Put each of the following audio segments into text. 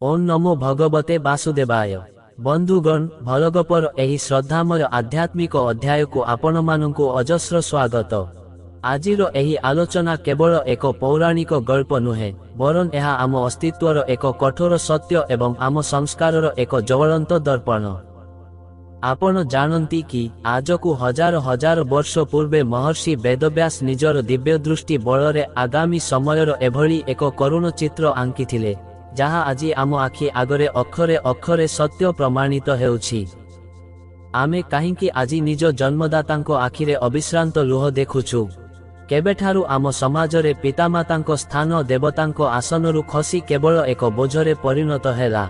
ओम नमो भगवते वासुदेवाय। बंधुगण भलगपर एही श्रद्धामय आध्यात्मिक अध्याय को आपण मानंकु अजस्र स्वागत। आजिर एही आलोचना केवल एक पौराणिक गल्प नुहे बरं एहा आम अस्तित्वर एक कठोर सत्य एवं आम संस्कारर एक ज्वलंत दर्पण। आपण जानती कि आजकु हजार हजार वर्ष पूर्वे महर्षि वेदव्यास निजर दिव्य दृष्टि बलरे आगामी समयर एभली एक करुण चित्र आंकिथिले जहा आजी आम आखि आगरे अक्षरे अक्षरे सत्य प्रमाणित हेउछि। आमे काहींकि आजी निज जन्मदातांको आखिरे अविश्रांत लुह देखुछु। केबेठारु आम समाजरे पितामातांको स्थान देवतांको आसनरु खसी केवल एक बोझरे परिणत हेला।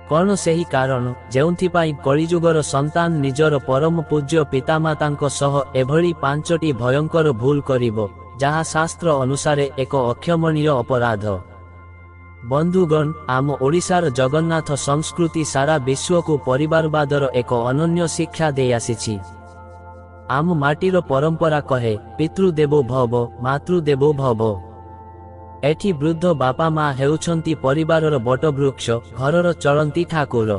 कौन सेही कारण जेउंथिपाई कलिजुगर संतान निजर परम पूज्य पितामातांको सह एभली पांचटी भयंकर भूल करिबो जहा शास्त्र अनुसारे एक अक्षमणीय अपराध। बंधुगण आम ओडिशार जगन्नाथ संस्कृति सारा विश्व को परिवारवादर एक अनन्य शिक्षा दे आसीछि। आम माटीर परंपरा कहे पितृदेवो भव मातृदेवो भव। एठी वृद्ध बापा माँ हेउछंती परिवारर बटवृक्ष घरर चलंती ठाकुर।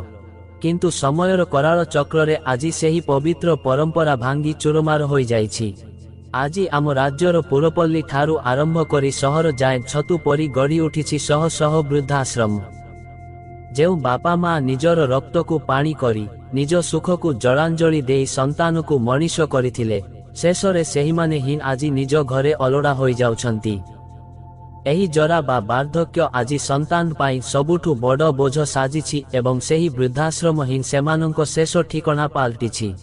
किंतु समयर कराल चक्ररे आजी सेही पवित्र परंपरा भांगी चुरमार होई जाइछि। आजी आम राज्यर पुरपल्ली ठारू आरंभ करी सहर जाए छतु परी गढ़ी उठिछि शह शह वृद्धाश्रम। जेउ बापा माँ निजर रक्त को पानी करी निज सुख को जलांजलि देई संतान को मनीष करिथिले शेषरे सेही माने ही आजी निज घरे अलोड़ा होई जाउछंती। एही जरा बा बार्धक्य आजी संतान पाई सबुठु बड़ बोझ साजिछि एवं सेही वृद्धाश्रम ही सेमानंको शेष ठिकणा पाल्टिछि।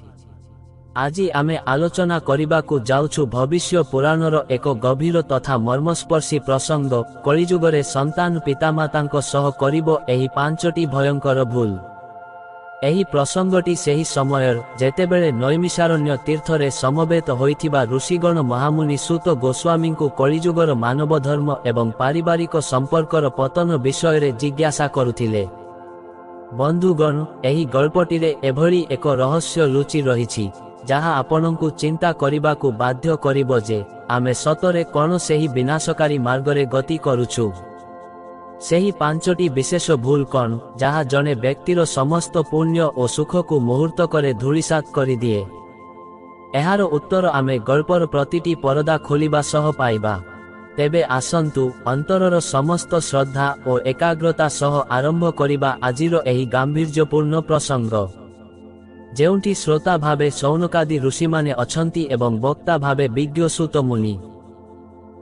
आजी आमे आलोचना करिबाकु जाउछु भविष्य पुराणर एक गभीर तथा मर्मस्पर्शी प्रसंग कलिजुगरे संतान पितामातांको सह करिबो एही पांचटी भयंकर भूल। एही प्रसंगटी सेही समयर जेतेबेले नैमिषारण्य तीर्थरे समवेत होइथिबा ऋषिगण महामुनि सूत गोस्वामींकु कलिजुगर मानव धर्म एवं पारिवारिक संपर्कर पतन विषय जिज्ञासा करुथिले। बंधुगण एही गल्पटिरे एभली एक रहस्य लुचि रहिछि जहा आपनंकु चिंता करिबाकु बाध्य करिबो जे आमे सतरे कोन सेही विनाशकारी मार्गरे गति करुछु। सेही पांचटी विशेष भूल कोन जहा जने व्यक्तिर समस्त पुण्य और सुख को मुहूर्तकरे धूलिसात करि दिए। एहार उत्तर आमे गल्पर प्रतिटी परदा खोलिबा सह पाइबा। तेबे आसंतु अंतरर समस्त श्रद्धा और एकाग्रता सह आरंभ करिबा आजिर एही गांभीर्यपूर्ण प्रसंग। जेउंठी श्रोता भावे सौनकादि ऋषि माने अछंती एवं वक्ता भावे विज्ञ सूत मुनि।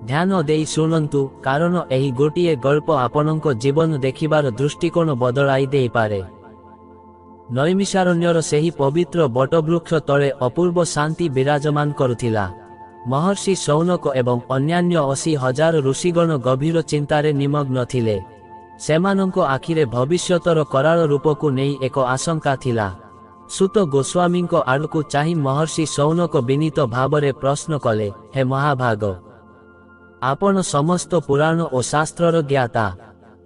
ध्यान देई शुणंतु कारण एही गोटिए गल्प आपनंको जीवन देखिबार दृष्टिकोण बदलाई देई पारे। नैमिषारण्यर सेही पवित्र बटवृक्ष तले अपूर्व शांति विराजमान करुथिला। महर्षि सौनक एवं अन्यान्य 80,000 ऋषिगण गभीर चिंतारे निमग्न थिले। सेमानंको आखिरे भविष्यतर कराल रूपकु नेई एक आशंका थिला। सूत गोस्वामींको आड़कु चाही महर्षि सौनक विनीत भावरे प्रश्न कले, हे महाभाग आपण समस्त पुराण और शास्त्रर ज्ञाता।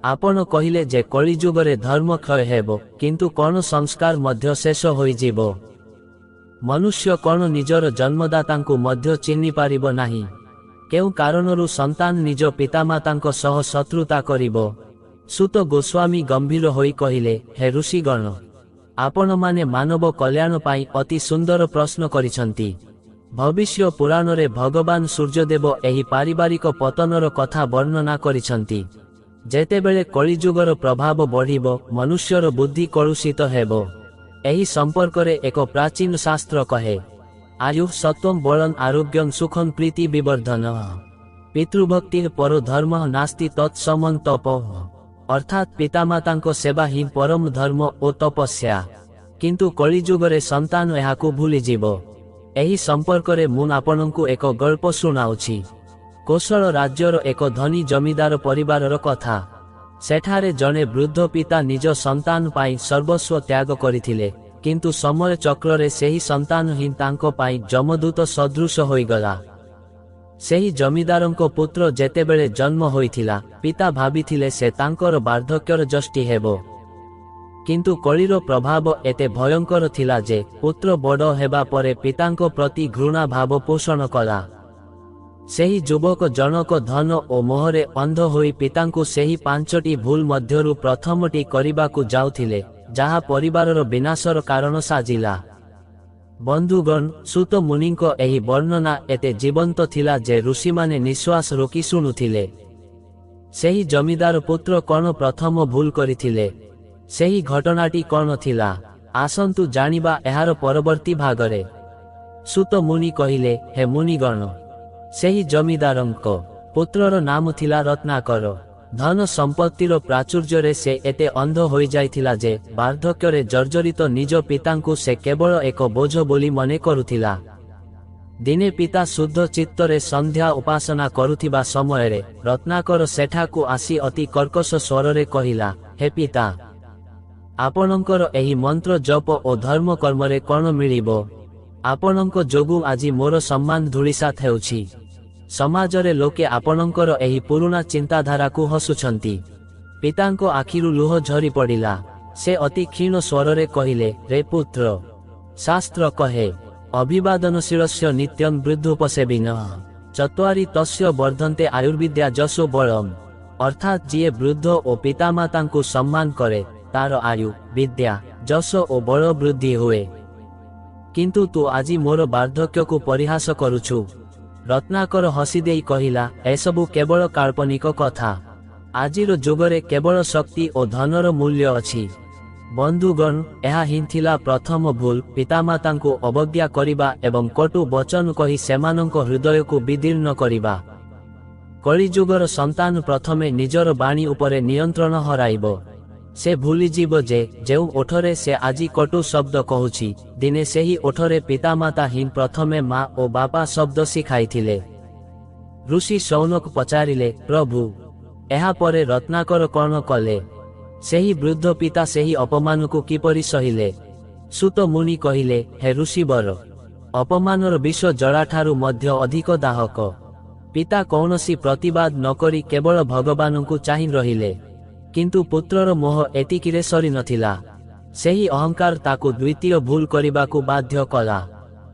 आपण कहिले जे कलिजुगरे धर्म क्षय हेबो किंतु कोन संस्कार मध्य शेष होई जीवो। मनुष्य कोन निजर जन्मदातांकु मध्य चिन्हि पारिबो नाही। केउ कारणरु संतान निज पितामातांको सह शत्रुता करिबो। सूत गोस्वामी गंभीर होई कहिले, हे ऋषिगण आपण माने मानव कल्याण पाई अति सुंदर प्रश्न करिसंती। भविष्य पुराणरे भगवान सूर्यदेव एही पारिवारिक पतनर कथा वर्णना करिसंती। जेतेबेले कलिजुगर प्रभाव बढ़िबो मनुष्यर बुद्धि कलुषित हेबो। एही संपर्करे एक प्राचीन शास्त्र कहे, आयु सत्वं बलं आरोग्यं सुखं प्रीति विवर्धन पितृभक्तिर परो धर्म नास्ति तत्समं तप। अर्थात पितामातांको सेवा ही परम धर्म और तपस्या। किंतु कलिजुगरे संतान एहाकु भूली जीवो। एही संपर्करे मुन आपनंकु एक गल्प सुनाउछि। कोशल राज्यर एक धनी जमीदार परिवारर कथा। सेठारे जने वृद्ध पिता निज संतान पाई सर्वस्व त्याग करिथिले किंतु समय चक्ररे सेही संतान ही तांको पाई जमदूत सदृश होइगला। सेही जमीदारंको पुत्र जेतेबेले जन्म होइथिला पिता भाबिथिले से तांकर बार्धक्यर जष्टि हेबो। किंतु कलिर प्रभाव एते भयंकर थिला जे पुत्र बड़ हेबा परे पितांको प्रति घृणा भाव पोषण कला। ସେହି ଯୁବକ ଜଣକ ଧନ ଓ ମୋହରେ ଅନ୍ଧ ହୋଇ ପିତାଙ୍କୁ ସେହି 5ଟି ଭୁଲ ମଧ୍ୟରୁ ପ୍ରଥମଟି କରିବାକୁ ଯାଉଥିଲେ, ଯାହା ପରିବାରର ବିନାଶର କାରଣ ସାଜିଲା। ବନ୍ଧୁଗଣ, ସୁତ ମୁନିଙ୍କ ଏହି ବର୍ଣ୍ଣନା ଏତେ ଜୀବନ୍ତ ଥିଲା ଯେ ଋଷିମାନେ ନିଶ୍ୱାସ ରୋକି ଶୁଣୁଥିଲେ। ସେହି ଜମିଦାର ପୁତ୍ର କ'ଣ ପ୍ରଥମ ଭୁଲ କରିଥିଲେ? ସେହି ଘଟଣାଟି କ'ଣ ଥିଲା? ଆସନ୍ତୁ ଜାଣିବା ଏହାର ପରବର୍ତ୍ତୀ ଭାଗରେ। ସୁତ ମୁନି କହିଲେ, ହେ ମୁନିଗଣ, ସେହି ଜମିଦାରଙ୍କ ପୁତ୍ରର ନାମ ଥିଲା ରତ୍ନାକର। ଧନ ସମ୍ପତ୍ତିର ପ୍ରାଚୁର୍ଯ୍ୟରେ ସେ ଏତେ ଅନ୍ଧ ହୋଇଯାଇଥିଲା ଯେ ବାର୍ଦ୍ଧକ୍ୟରେ ଜର୍ଜରିତ ନିଜ ପିତାଙ୍କୁ ସେ କେବଳ ଏକ ବୋଝ ବୋଲି ମନେ କରୁଥିଲା। ଦିନେ ପିତା ଶୁଦ୍ଧ ଚିତ୍ତରେ ସନ୍ଧ୍ୟା ଉପାସନା କରୁଥିବା ସମୟରେ ରତ୍ନାକର ସେଠାକୁ ଆସି ଅତି କର୍କଶ ସ୍ୱରରେ କହିଲା, ହେ ପିତା, ଆପଣଙ୍କର ଏହି ମନ୍ତ୍ର ଜପ ଓ ଧର୍ମ କର୍ମରେ କ'ଣ ମିଳିବ? ଆପଣଙ୍କ ଯୋଗୁଁ ଆଜି ମୋର ସମ୍ମାନ ଧୂଳିସାତ୍ ହେଉଛି। ସମାଜରେ ଲୋକେ ଆପଣଙ୍କର ଏହି ପୁରୁଣା ଚିନ୍ତାଧାରାକୁ ହସୁଛନ୍ତି। ପିତାଙ୍କ ଆଖିରୁ ଲୁହ ଝରି ପଡ଼ିଲା। ସେ ଅତି କ୍ଷୀଣ ସ୍ୱରରେ କହିଲେ, ରେ ପୁତ୍ର, ଶାସ୍ତ୍ର କହେ, ଅଭିବାଦନଶୀଳସ୍ୟ ନିତ୍ୟଂ ବୃଦ୍ଧୋପସେବିନଃ ଚତ୍ୱାରି ତସ୍ୟ ବର୍ଦ୍ଧନ୍ତେ ଆୟୁର୍ବିଦ୍ୟା ଯଶୋ ବଳମ୍। ଅର୍ଥାତ୍ ଯିଏ ବୃଦ୍ଧ ଓ ପିତାମାତାଙ୍କୁ ସମ୍ମାନ କରେ, ତାର ଆୟୁ, ବିଦ୍ୟା, ଯଶ ଓ ବଳ ବୃଦ୍ଧି ହୁଏ। କିନ୍ତୁ ତୁ ଆଜି ମୋର ବାର୍ଦ୍ଧକ୍ୟକୁ ପରିହାସ କରୁଛୁ। ରତ୍ନାକର ହସିଦେଇ କହିଲା, ଏସବୁ କେବଳ କାଳ୍ପନିକ କଥା। ଆଜିର ଯୁଗରେ କେବଳ ଶକ୍ତି ଓ ଧନର ମୂଲ୍ୟ ଅଛି। ବନ୍ଧୁଗଣ, ଏହା ହିଁ ଥିଲା ପ୍ରଥମ ଭୁଲ, ପିତାମାତାଙ୍କୁ ଅବଜ୍ଞା କରିବା ଏବଂ କଟୁ ବଚନ କହି ସେମାନଙ୍କ ହୃଦୟକୁ ବିଦୀର୍ଣ୍ଣ କରିବା। କଳିଯୁଗର ସନ୍ତାନ ପ୍ରଥମେ ନିଜର ବାଣୀ ଉପରେ ନିୟନ୍ତ୍ରଣ ହରାଇବ। ସେ ଭୁଲିଯିବ ଯେ ଯେଉଁ ଓଠରେ ସେ ଆଜି କଟୁ ଶବ୍ଦ କହୁଛି, ଦିନେ ସେହି ଓଠରେ ପିତାମାତା ହିଁ ପ୍ରଥମେ ମା ଓ ବାପା ଶବ୍ଦ ଶିଖାଇଥିଲେ। ଋଷି ଶୌନକ ପଚାରିଲେ, ପ୍ରଭୁ, ଏହାପରେ ରତ୍ନାକର କ'ଣ କଲେ? ସେହି ବୃଦ୍ଧ ପିତା ସେହି ଅପମାନକୁ କିପରି ସହିଲେ? ସୁତ ମୁନି କହିଲେ, ହେ ଋଷିବର, ଅପମାନର ବିଷ ଜଳାଠାରୁ ମଧ୍ୟ ଅଧିକ ଦାହକ। ପିତା କୌଣସି ପ୍ରତିବାଦ ନକରି କେବଳ ଭଗବାନଙ୍କୁ ଚାହିଁ ରହିଲେ। କିନ୍ତୁ ପୁତ୍ରର ମୋହ ଏତିକିରେ ସରିନଥିଲା। ସେହି ଅହଙ୍କାର ତାକୁ ଦ୍ୱିତୀୟ ଭୁଲ କରିବାକୁ ବାଧ୍ୟ କଲା।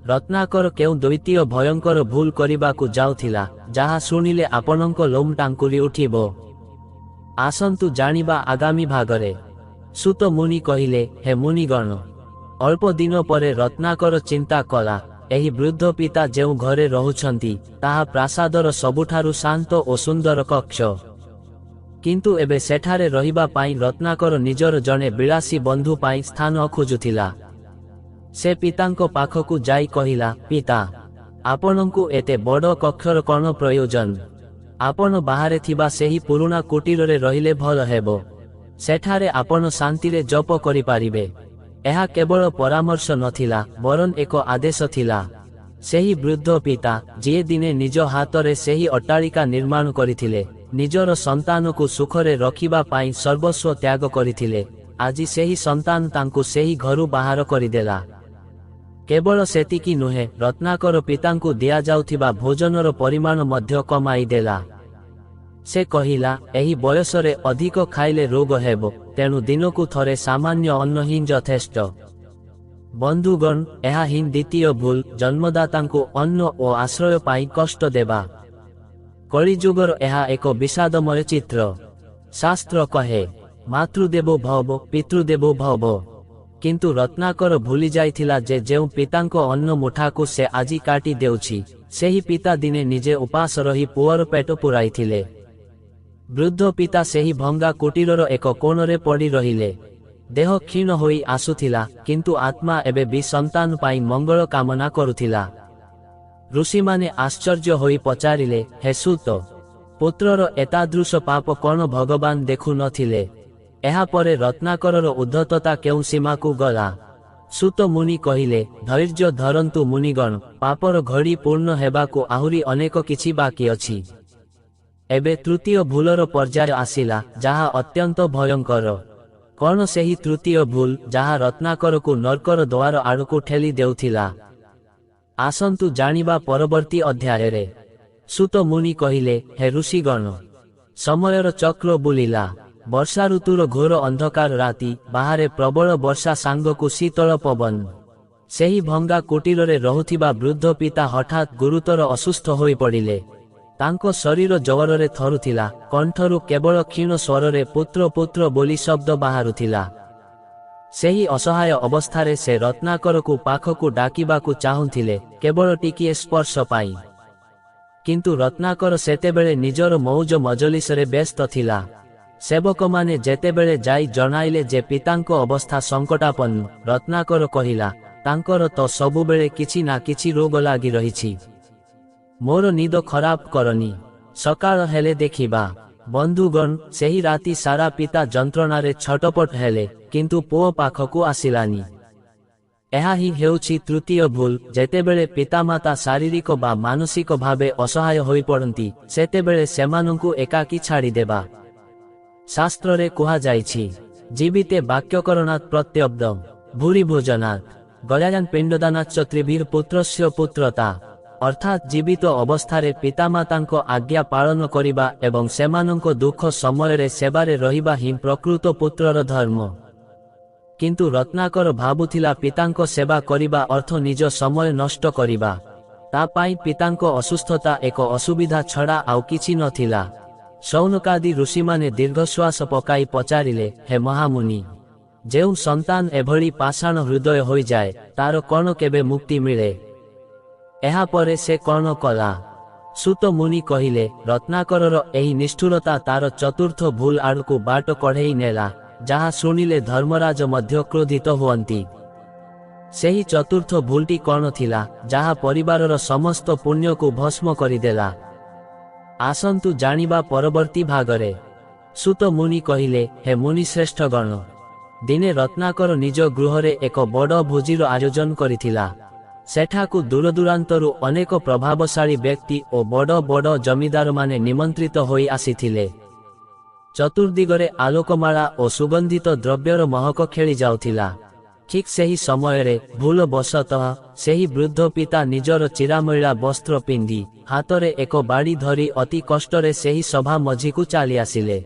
ରତ୍ନାକର କେଉଁ ଦ୍ୱିତୀୟ ଭୟଙ୍କର ଭୁଲ କରିବାକୁ ଯାଉଥିଲା, ଯାହା ଶୁଣିଲେ ଆପଣଙ୍କ ଲୋମ ଟାଙ୍କୁରି ଉଠିବ? ଆସନ୍ତୁ ଜାଣିବା ଆଗାମୀ ଭାଗରେ। ସୁତ ମୁନି କହିଲେ, ହେ ମୁନିଗଣ, ଅଳ୍ପ ଦିନ ପରେ ରତ୍ନାକର ଚିନ୍ତା କଲା, ଏହି ବୃଦ୍ଧ ପିତା ଯେଉଁ ଘରେ ରହୁଛନ୍ତି, ତାହା ପ୍ରାସାଦର ସବୁଠାରୁ ଶାନ୍ତ ଓ ସୁନ୍ଦର କକ୍ଷ। କିନ୍ତୁ ଏବେ ସେଠାରେ ରହିବା ପାଇଁ ରତ୍ନାକର ନିଜର ଜଣେ ବିଳାସୀ ବନ୍ଧୁ ପାଇଁ ସ୍ଥାନ ଖୋଜୁଥିଲା। ସେ ପିତାଙ୍କ ପାଖକୁ ଯାଇ କହିଲା, ପିତା, ଆପଣଙ୍କୁ ଏତେ ବଡ଼ କକ୍ଷର କ'ଣ ପ୍ରୟୋଜନ? ଆପଣ ବାହାରେ ଥିବା ସେହି ପୁରୁଣା କୁଟୀରରେ ରହିଲେ ଭଲ ହେବ। ସେଠାରେ ଆପଣ ଶାନ୍ତିରେ ଜପ କରିପାରିବେ। ଏହା କେବଳ ପରାମର୍ଶ ନଥିଲା, ବରଂ ଏକ ଆଦେଶ ଥିଲା। ସେହି ବୃଦ୍ଧ ପିତା, ଯିଏ ଦିନେ ନିଜ ହାତରେ ସେହି ଅଟ୍ଟାଳିକା ନିର୍ମାଣ କରିଥିଲେ, ନିଜର ସନ୍ତାନକୁ ସୁଖରେ ରଖିବା ପାଇଁ ସର୍ବସ୍ୱ ତ୍ୟାଗ କରିଥିଲେ, ଆଜି ସେହି ସନ୍ତାନ ତାଙ୍କୁ ସେହି ଘରୁ ବାହାର କରିଦେଲା। କେବଳ ସେତିକି ନୁହେଁ, ରତ୍ନାକର ପିତାଙ୍କୁ ଦିଆଯାଉଥିବା ଭୋଜନର ପରିମାଣ ମଧ୍ୟ କମାଇ ଦେଲା। ସେ କହିଲା, ଏହି ବୟସରେ ଅଧିକ ଖାଇଲେ ରୋଗ ହେବ, ତେଣୁ ଦିନକୁ ଥରେ ସାମାନ୍ୟ ଅନ୍ନ ହିଁ ଯଥେଷ୍ଟ। ବନ୍ଧୁଗଣ, ଏହା ହିଁ ଦ୍ୱିତୀୟ ଭୁଲ, ଜନ୍ମଦାତାଙ୍କୁ ଅନ୍ନ ଓ ଆଶ୍ରୟ ପାଇଁ କଷ୍ଟ ଦେବା। କଳିଯୁଗର ଏହା ଏକ ବିଷାଦମୟ ଚିତ୍ର। ଶାସ୍ତ୍ର କହେ, ମାତୃଦେବୋ ଭବ ପିତୃଦେବୋ ଭବ। କିନ୍ତୁ ରତ୍ନାକର ଭୁଲି ଯାଇଥିଲା ଯେ ଯେଉଁ ପିତାଙ୍କ ଅନ୍ନ ମୁଠାକୁ ସେ ଆଜି କାଟି ଦେଉଛି, ସେହି ପିତା ଦିନେ ନିଜେ ଉପାସ ରହି ପୁଅର ପେଟ ପୁରାଇଥିଲେ। ବୃଦ୍ଧ ପିତା ସେହି ଭଙ୍ଗା କୁଟୀରର ଏକ କୋଣରେ ପଡ଼ି ରହିଲେ। ଦେହ କ୍ଷୀଣ ହୋଇ ଆସୁଥିଲା, କିନ୍ତୁ ଆତ୍ମା ଏବେ ବି ସନ୍ତାନ ପାଇଁ ମଙ୍ଗଳ କାମନା କରୁଥିଲା। ଋଷିମାନେ ଆଶ୍ଚର୍ଯ୍ୟ ହୋଇ ପଚାରିଲେ, ହେ ସୁତ, ପୁତ୍ରର ଏତାଦୃଶ ପାପ କ'ଣ ଭଗବାନ ଦେଖୁ ନଥିଲେ? ଏହାପରେ ରତ୍ନାକରର ଉଦ୍ଧତତା କେଉଁ ସୀମାକୁ ଗଲା? ସୁତ ମୁନି କହିଲେ, ଧୈର୍ଯ୍ୟ ଧରନ୍ତୁ ମୁନିଗଣ, ପାପର ଘଡ଼ି ପୂର୍ଣ୍ଣ ହେବାକୁ ଆହୁରି ଅନେକ କିଛି ବାକି ଅଛି। ଏବେ ତୃତୀୟ ଭୁଲର ପର୍ଯ୍ୟାୟ ଆସିଲା, ଯାହା ଅତ୍ୟନ୍ତ ଭୟଙ୍କର। କ'ଣ ସେହି ତୃତୀୟ ଭୁଲ, ଯାହା ରତ୍ନାକରକୁ ନର୍କର ଦ୍ୱାର ଆଡ଼କୁ ଠେଲି ଦେଉଥିଲା? ଆସନ୍ତୁ ଜାଣିବା ପରବର୍ତ୍ତୀ ଅଧ୍ୟାୟରେ। ସୁତ ମୁନି କହିଲେ, ହେ ଋଷିଗଣ, ସମୟର ଚକ୍ର ବୁଲିଲା। ବର୍ଷା ଋତୁର ଘୋର ଅନ୍ଧକାର ରାତି, ବାହାରେ ପ୍ରବଳ ବର୍ଷା ସାଙ୍ଗକୁ ଶୀତଳ ପବନ। ସେହି ଭଙ୍ଗା କୁଟୀରରେ ରହୁଥିବା ବୃଦ୍ଧ ପିତା ହଠାତ୍ ଗୁରୁତର ଅସୁସ୍ଥ ହୋଇପଡ଼ିଲେ। ତାଙ୍କ ଶରୀର ଜ୍ୱରରେ ଥରୁଥିଲା, କଣ୍ଠରୁ କେବଳ କ୍ଷୀଣ ସ୍ୱରରେ ପୁତ୍ର ପୁତ୍ର ବୋଲି ଶବ୍ଦ ବାହାରୁଥିଲା। ସେହି ଅସହାୟ ଅବସ୍ଥାରେ ସେ ରତ୍ନାକରକୁ ପାଖକୁ ଡାକିବାକୁ ଚାହୁଁଥିଲେ, କେବଳ ଟିକିଏ ସ୍ପର୍ଶ ପାଇଁ। କିନ୍ତୁ ରତ୍ନାକର ସେତେବେଳେ ନିଜର ମଉଜ ମଜଲିସରେ ବ୍ୟସ୍ତ ଥିଲା। ସେବକମାନେ ଯେତେବେଳେ ଯାଇ ଜଣାଇଲେ ଯେ ପିତାଙ୍କ ଅବସ୍ଥା ସଙ୍କଟାପନ୍ନ, ରତ୍ନାକର କହିଲା, ତାଙ୍କର ତ ସବୁବେଳେ କିଛି ନା କିଛି ରୋଗ ଲାଗି ରହିଛି। ମୋର ନିଦ ଖରାପ କରନି, ସକାଳ ହେଲେ ଦେଖିବା। ବନ୍ଧୁଗଣ, ସେହି ରାତି ସାରା ପିତା ଯନ୍ତ୍ରଣାରେ ଛଟପଟ ହେଲେ, କିନ୍ତୁ ପୁଅ ପାଖକୁ ଆସିଲାନି। ଏହା ହିଁ ହେଉଛି ତୃତୀୟ ଭୁଲ। ଯେତେବେଳେ ପିତାମାତା ଶାରୀରିକ ବା ମାନସିକ ଭାବେ ଅସହାୟ ହୋଇପଡ଼ନ୍ତି, ସେତେବେଳେ ସେମାନଙ୍କୁ ଏକାକୀ ଛାଡ଼ିଦେବା। ଶାସ୍ତ୍ରରେ କୁହାଯାଇଛି, ଜୀବିତେ ବାକ୍ୟକରଣାତ୍ ପ୍ରତ୍ୟବ୍ଦମ୍ ଭୂରି ଭୋଜନାତ୍ ଗୟାୟାନ୍ ପିଣ୍ଡଦାନାଚ୍ଚ ତ୍ରିଭିର୍ ପୁତ୍ରସ୍ୟ ପୁତ୍ରତା। ଅର୍ଥାତ୍ ଜୀବିତ ଅବସ୍ଥାରେ ପିତାମାତାଙ୍କ ଆଜ୍ଞା ପାଳନ କରିବା ଏବଂ ସେମାନଙ୍କ ଦୁଃଖ ସମୟରେ ସେବାରେ ରହିବା ହିଁ ପ୍ରକୃତ ପୁତ୍ରର ଧର୍ମ। କିନ୍ତୁ ରତ୍ନାକର ଭାବୁଥିଲା ପିତାଙ୍କ ସେବା କରିବା ଅର୍ଥ ନିଜ ସମୟ ନଷ୍ଟ କରିବା। ତା ପାଇଁ ପିତାଙ୍କ ଅସୁସ୍ଥତା ଏକ ଅସୁବିଧା ଛଡ଼ା ଆଉ କିଛି ନଥିଲା। ଶୌନକାଦି ଋଷିମାନେ ଦୀର୍ଘଶ୍ୱାସ ପକାଇ ପଚାରିଲେ, ହେ ମହାମୁନି, ଯେଉଁ ସନ୍ତାନ ଏଭଳି ପାଷାଣ ହୃଦୟ ହୋଇଯାଏ, ତାର କ'ଣ କେବେ ମୁକ୍ତି ମିଳେ? ଏହାପରେ ସେ କ'ଣ କଲା? ସୁତ ମୁନି କହିଲେ, ରତ୍ନାକରର ଏହି ନିଷ୍ଠୁରତା ତାର ଚତୁର୍ଥ ଭୁଲ ଆଡ଼କୁ ବାଟ କଢ଼େଇ ନେଲା, ଯାହା ଶୁଣିଲେ ଧର୍ମରାଜ ମଧ୍ୟ କ୍ରୋଧିତ ହୁଅନ୍ତି। ସେହି ଚତୁର୍ଥ ଭୁଲଟି କ'ଣ ଥିଲା, ଯାହା ପରିବାରର ସମସ୍ତ ପୁଣ୍ୟକୁ ଭସ୍ମ କରିଦେଲା? ଆସନ୍ତୁ ଜାଣିବା ପରବର୍ତ୍ତୀ ଭାଗରେ। ସୁତ ମୁନି କହିଲେ, ହେ ମୁନିଶ୍ରେଷ୍ଠଗଣ, ଦିନେ ରତ୍ନାକର ନିଜ ଗୃହରେ ଏକ ବଡ଼ ଭୋଜିର ଆୟୋଜନ କରିଥିଲା। ସେଠାକୁ ଦୂରଦୂରାନ୍ତରୁ ଅନେକ ପ୍ରଭାବଶାଳୀ ବ୍ୟକ୍ତି ଓ ବଡ଼ ବଡ଼ ଜମିଦାରମାନେ ନିମନ୍ତ୍ରିତ ହୋଇ ଆସିଥିଲେ। ଚତୁର୍ଦିଗରେ ଆଲୋକମାଳା ଓ ସୁଗନ୍ଧିତ ଦ୍ରବ୍ୟର ମହକ ଖେଳି ଯାଉଥିଲା। ଠିକ୍ ସେହି ସମୟରେ ଭୁଲବଶତଃ ସେହି ବୃଦ୍ଧ ପିତା ନିଜର ଚିରାମଇଳା ବସ୍ତ୍ର ପିନ୍ଧି ହାତରେ ଏକ ବାଡ଼ି ଧରି ଅତି କଷ୍ଟରେ ସେହି ସଭା ମଝିକୁ ଚାଲି ଆସିଲେ।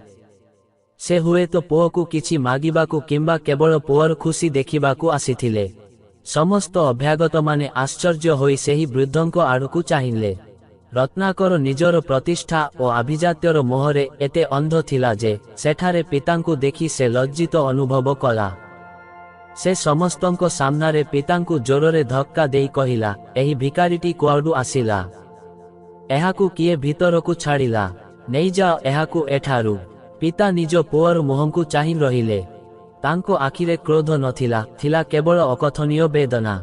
ସେ ହୁଏତ ପୁଅକୁ କିଛି ମାଗିବାକୁ କିମ୍ବା କେବଳ ପୁଅର ଖୁସି ଦେଖିବାକୁ ଆସିଥିଲେ। ସମସ୍ତ ଅଭ୍ୟାଗତମାନେ ଆଶ୍ଚର୍ଯ୍ୟ ହୋଇ ସେହି ବୃଦ୍ଧଙ୍କ ଆଡ଼କୁ ଚାହିଁଲେ। ରତ୍ନାକର ନିଜର ପ୍ରତିଷ୍ଠା ଓ ଆଭିଜାତ୍ୟର ମୋହରେ ଏତେ ଅନ୍ଧ ଥିଲା ଯେ ସେଠାରେ ପିତାଙ୍କୁ ଦେଖି ସେ ଲଜ୍ଜିତ ଅନୁଭବ କଲା। ସେ ସମସ୍ତଙ୍କ ସାମ୍ନାରେ ପିତାଙ୍କୁ ଜୋରରେ ଧକ୍କା ଦେଇ କହିଲା, ଏହି ଭିକାରୀଟି କୁଆଡ଼ୁ ଆସିଲା? ଏହାକୁ କିଏ ଭିତରକୁ ଛାଡ଼ିଲା? ନେଇଯାଅ ଏହାକୁ ଏଠାରୁ। ପିତା ନିଜ ପୁଅର ମୁହଁକୁ ଚାହିଁ ରହିଲେ। ତାଙ୍କ ଆଖିରେ କ୍ରୋଧ ନଥିଲା, ଥିଲା କେବଳ ଅକଥନୀୟ ବେଦନା।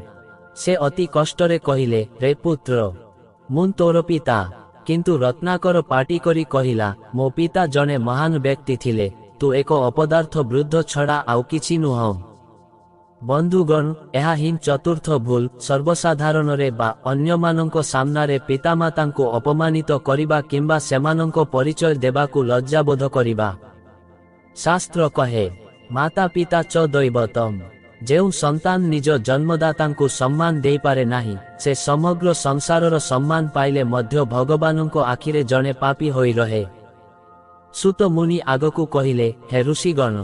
ସେ ଅତି କଷ୍ଟରେ କହିଲେ, ରେ ପୁତ୍ର, ମୁଁ ତୋର ପିତା। କିନ୍ତୁ ରତ୍ନାକର ପାଟି କରି କହିଲା, ମୋ ପିତା ଜଣେ ମହାନ ବ୍ୟକ୍ତି ଥିଲେ, ତୁ ଏକ ଅପଦାର୍ଥ ବୃଦ୍ଧ ଛଡ଼ା ଆଉ କିଛି ନୁହଁ। ବନ୍ଧୁଗଣ, ଏହା ହିଁ ଚତୁର୍ଥ ଭୁଲ। ସର୍ବସାଧାରଣରେ ବା ଅନ୍ୟମାନଙ୍କ ସାମ୍ନାରେ ପିତାମାତାଙ୍କୁ ଅପମାନିତ କରିବା କିମ୍ବା ସେମାନଙ୍କ ପରିଚୟ ଦେବାକୁ ଲଜ୍ଜାବୋଧ କରିବା। ଶାସ୍ତ୍ର କହେ, ମାତା ପିତା ଚ ଦୈବତମ୍। ଯେଉଁ ସନ୍ତାନ ନିଜ ଜନ୍ମଦାତାଙ୍କୁ ସମ୍ମାନ ଦେଇପାରେ ନାହିଁ, ସେ ସମଗ୍ର ସଂସାରର ସମ୍ମାନ ପାଇଲେ ମଧ୍ୟ ଭଗବାନଙ୍କ ଆଖିରେ ଜଣେ ପାପୀ ହୋଇ ରହେ। ସୁତ ମୁନି ଆଗକୁ କହିଲେ, ହେ ଋଷିଗଣ,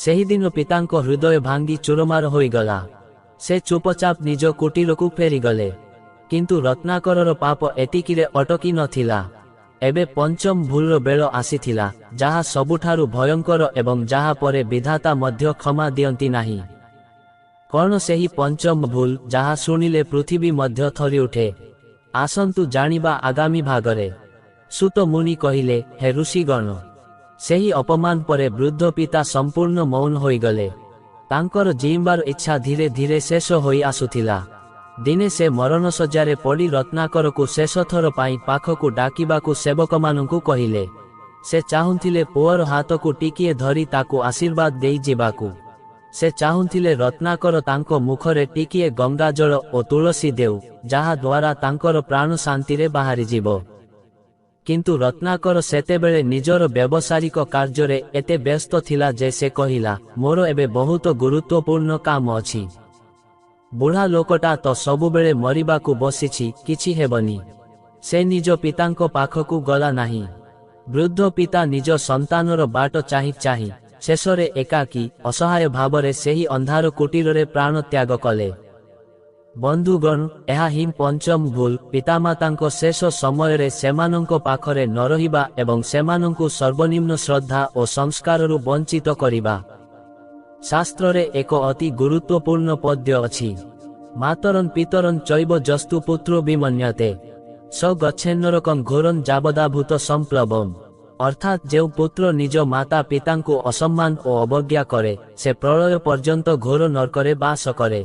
ସେହିଦିନ ପିତାଙ୍କ ହୃଦୟ ଭାଙ୍ଗି ଚୁରମାର ହୋଇଗଲା। ସେ ଚୁପଚାପ ନିଜ କୁଟୀରକୁ ଫେରିଗଲେ। କିନ୍ତୁ ରତ୍ନାକରର ପାପ ଏତିକିରେ ଅଟକି ନଥିଲା। ଏବେ ପଞ୍ଚମ ଭୁଲର ବେଳ ଆସିଥିଲା, ଯାହା ସବୁଠାରୁ ଭୟଙ୍କର ଏବଂ ଯାହା ପରେ ବିଧାତା ମଧ୍ୟ କ୍ଷମା ଦିଅନ୍ତି ନାହିଁ। କ'ଣ ସେହି ପଞ୍ଚମ ଭୁଲ, ଯାହା ଶୁଣିଲେ ପୃଥିବୀ ମଧ୍ୟ ଥରିଉଠେ? ଆସନ୍ତୁ ଜାଣିବା ଆଗାମୀ ଭାଗରେ। ସୁତ ମୁନି କହିଲେ, ହେ ଋଷିଗଣ, ସେହି ଅପମାନ ପରେ ବୃଦ୍ଧ ପିତା ସମ୍ପୂର୍ଣ୍ଣ ମୌନ ହୋଇଗଲେ। ତାଙ୍କର ଜୀଇବାର ଇଚ୍ଛା ଧୀରେ ଧୀରେ ଶେଷ ହୋଇ ଆସୁଥିଲା। ଦିନେ ସେ ମରଣଶଯ୍ୟାରେ ପଡ଼ି ରତ୍ନାକରକୁ ଶେଷଥର ପାଇଁ ପାଖକୁ ଡାକିବାକୁ ସେବକମାନଙ୍କୁ କହିଲେ। ସେ ଚାହୁଁଥିଲେ ପୁଅର ହାତକୁ ଟିକିଏ ଧରି ତାକୁ ଆଶୀର୍ବାଦ ଦେଇ ଯିବାକୁ। ସେ ଚାହୁଁଥିଲେ ରତ୍ନାକର ତାଙ୍କ ମୁଖରେ ଟିକିଏ ଗଙ୍ଗାଜଳ ଓ ତୁଳସୀ ଦେଉ, ଯାହା ଦ୍ୱାରା ତାଙ୍କର ପ୍ରାଣ ଶାନ୍ତିରେ ବାହାରିଯିବ। କିନ୍ତୁ ରତ୍ନାକର ସେତେବେଳେ ନିଜର ବ୍ୟବସାୟିକ କାର୍ଯ୍ୟରେ ଏତେ ବ୍ୟସ୍ତ ଥିଲା ଯେ ସେ କହିଲା, ମୋର ଏବେ ବହୁତ ଗୁରୁତ୍ୱପୂର୍ଣ୍ଣ କାମ ଅଛି। ବୁଢ଼ା ଲୋକଟା ତ ସବୁବେଳେ ମରିବାକୁ ବସିଛି, କିଛି ହେବନି। ସେ ନିଜ ପିତାଙ୍କ ପାଖକୁ ଗଲା ନାହିଁ। ବୃଦ୍ଧ ପିତା ନିଜ ସନ୍ତାନର ବାଟ ଚାହିଁ ଚାହିଁ ଶେଷରେ ଏକାକୀ ଅସହାୟ ଭାବରେ ସେହି ଅନ୍ଧାର କୁଟୀରରେ ପ୍ରାଣ ତ୍ୟାଗ କଲେ। ବନ୍ଧୁଗଣ, ଏହା ହିଁ ପଞ୍ଚମ ଭୁଲ, ପିତାମାତାଙ୍କ ଶେଷ ସମୟରେ ସେମାନଙ୍କ ପାଖରେ ନ ରହିବା ଏବଂ ସେମାନଙ୍କୁ ସର୍ବନିମ୍ନ ଶ୍ରଦ୍ଧା ଓ ସଂସ୍କାରରୁ ବଞ୍ଚିତ କରିବା। ଶାସ୍ତ୍ରରେ ଏକ ଅତି ଗୁରୁତ୍ୱପୂର୍ଣ୍ଣ ପଦ୍ୟ ଅଛି, ମାତରନ୍ ପିତରନ୍ ଚୈବ ଯସ୍ତୁ ପୁତ୍ରୋ ବିମନ୍ୟତେ ସ ଗଚ୍ଛେନ୍ନରକଂ ଘୋରଂ ଯାବଦାଭୂତ ସମ୍ପ୍ଳବମ୍। ଅର୍ଥାତ୍ ଯେଉଁ ପୁତ୍ର ନିଜ ମାତା ପିତାଙ୍କୁ ଅସମ୍ମାନ ଓ ଅବଜ୍ଞା କରେ, ସେ ପ୍ରଳୟ ପର୍ଯ୍ୟନ୍ତ ଘୋର ନର୍କରେ ବାସ କରେ।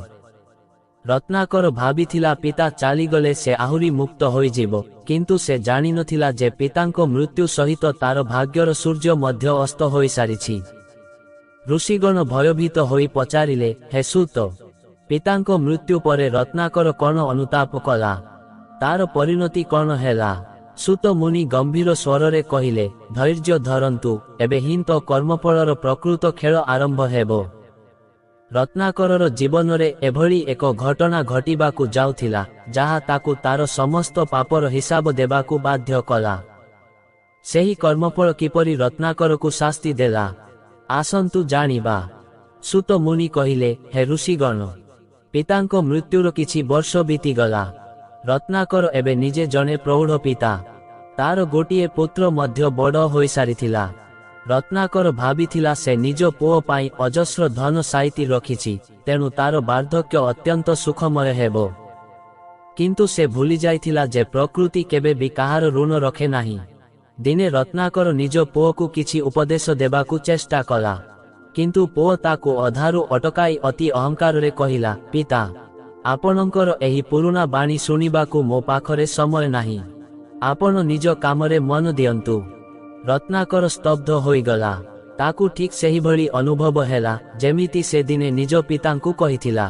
ରତ୍ନାକର ଭାବିଥିଲା ପିତା ଚାଲିଗଲେ ସେ ଆହୁରି ମୁକ୍ତ ହୋଇଯିବ, କିନ୍ତୁ ସେ ଜାଣିନଥିଲା ଯେ ପିତାଙ୍କ ମୃତ୍ୟୁ ସହିତ ତାର ଭାଗ୍ୟର ସୂର୍ଯ୍ୟ ମଧ୍ୟ ଅସ୍ତ ହୋଇସାରିଛି। ଋଷିଗଣ ଭୟଭୀତ ହୋଇ ପଚାରିଲେ, ହେ ସୂତ, ପିତାଙ୍କ ମୃତ୍ୟୁ ପରେ ରତ୍ନାକର କ'ଣ ଅନୁତାପ କଲା? ତାର ପରିଣତି କ'ଣ ହେଲା? ସୂତ ମୁନି ଗମ୍ଭୀର ସ୍ୱରରେ କହିଲେ, ଧୈର୍ଯ୍ୟ ଧରନ୍ତୁ, ଏବେ ହିଁ ତ କର୍ମଫଳର ପ୍ରକୃତ ଖେଳ ଆରମ୍ଭ ହେବ। ରତ୍ନାକରର ଜୀବନରେ ଏଭଳି ଏକ ଘଟଣା ଘଟିବାକୁ ଯାଉଥିଲା, ଯାହା ତାକୁ ତାର ସମସ୍ତ ପାପର ହିସାବ ଦେବାକୁ ବାଧ୍ୟ କଲା। ସେହି କର୍ମଫଳ କିପରି ରତ୍ନାକରକୁ ଶାସ୍ତି ଦେଲା, ଆସନ୍ତୁ ଜାଣିବା। ସୂତ ମୁନି କହିଲେ, ହେ ଋଷିଗଣ, ପିତାଙ୍କ ମୃତ୍ୟୁର କିଛି ବର୍ଷ ବିତିଗଲା। ରତ୍ନାକର ଏବେ ନିଜେ ଜଣେ ପ୍ରୌଢ଼ ପିତା। ତାର ଗୋଟିଏ ପୁତ୍ର ମଧ୍ୟ ବଡ଼ ହୋଇସାରିଥିଲା। ରତ୍ନାକର ଭାବିଥିଲା ସେ ନିଜ ପୁଅ ପାଇଁ ଅଜସ୍ର ଧନ ସାଇତି ରଖିଛି, ତେଣୁ ତାର ବାର୍ଦ୍ଧକ୍ୟ ଅତ୍ୟନ୍ତ ସୁଖମୟ ହେବ। କିନ୍ତୁ ସେ ଭୁଲି ଯାଇଥିଲା ଯେ ପ୍ରକୃତି କେବେ ବି କାହାର ଋଣ ରଖେ ନାହିଁ। ଦିନେ ରତ୍ନାକର ନିଜ ପୁଅକୁ କିଛି ଉପଦେଶ ଦେବାକୁ ଚେଷ୍ଟା କଲା, କିନ୍ତୁ ପୁଅ ତାକୁ ଅଧାରୁ ଅଟକାଇ ଅତି ଅହଙ୍କାରରେ କହିଲା, ପିତା, ଆପଣଙ୍କର ଏହି ପୁରୁଣା ବାଣୀ ଶୁଣିବାକୁ ମୋ ପାଖରେ ସମୟ ନାହିଁ। ଆପଣ ନିଜ କାମରେ ମନ ଦିଅନ୍ତୁ। ରତ୍ନାକର ସ୍ତବ୍ଧ ହୋଇଗଲା। ତାକୁ ଠିକ୍ ସେହିଭଳି ଅନୁଭବ ହେଲା, ଯେମିତି ସେ ଦିନେ ନିଜ ପିତାଙ୍କୁ କହିଥିଲା।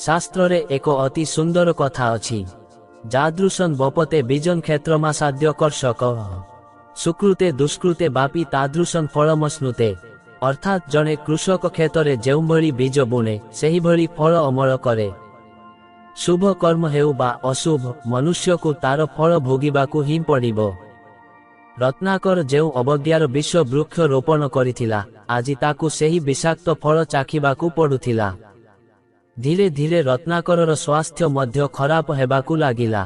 ଶାସ୍ତ୍ରରେ ଏକ ଅତି ସୁନ୍ଦର କଥା ଅଛି, ଯାଦୃଶଂ ବପତେ ବୀଜଂ କ୍ଷେତ୍ରମାସାଦ୍ୟ କର୍ଷକ ସୁକୃତେ ଦୁଷ୍କୃତେ ବାପି ତାଦୃଶଂ ଫଳମଶ୍ନୁତେ। ଅର୍ଥାତ୍ ଜଣେ କୃଷକ କ୍ଷେତରେ ଯେଉଁଭଳି ବୀଜ ବୁଣେ, ସେହିଭଳି ଫଳ ଅମଳ କରେ। ଶୁଭ କର୍ମ ହେଉ ବା ଅଶୁଭ, ମନୁଷ୍ୟକୁ ତାର ଫଳ ଭୋଗିବାକୁ ହିଁ ପଡ଼ିବ। ରତ୍ନାକର ଯେଉଁ ଅବଜ୍ଞାର ବିଶ୍ୱ ବୃକ୍ଷ ରୋପଣ କରିଥିଲା, ଆଜି ତାକୁ ସେହି ବିଷାକ୍ତ ଫଳ ଚାଖିବାକୁ ପଡୁଥିଲା। ଧୀରେ ଧୀରେ ରତ୍ନାକରର ସ୍ୱାସ୍ଥ୍ୟ ମଧ୍ୟ ଖରାପ ହେବାକୁ ଲାଗିଲା।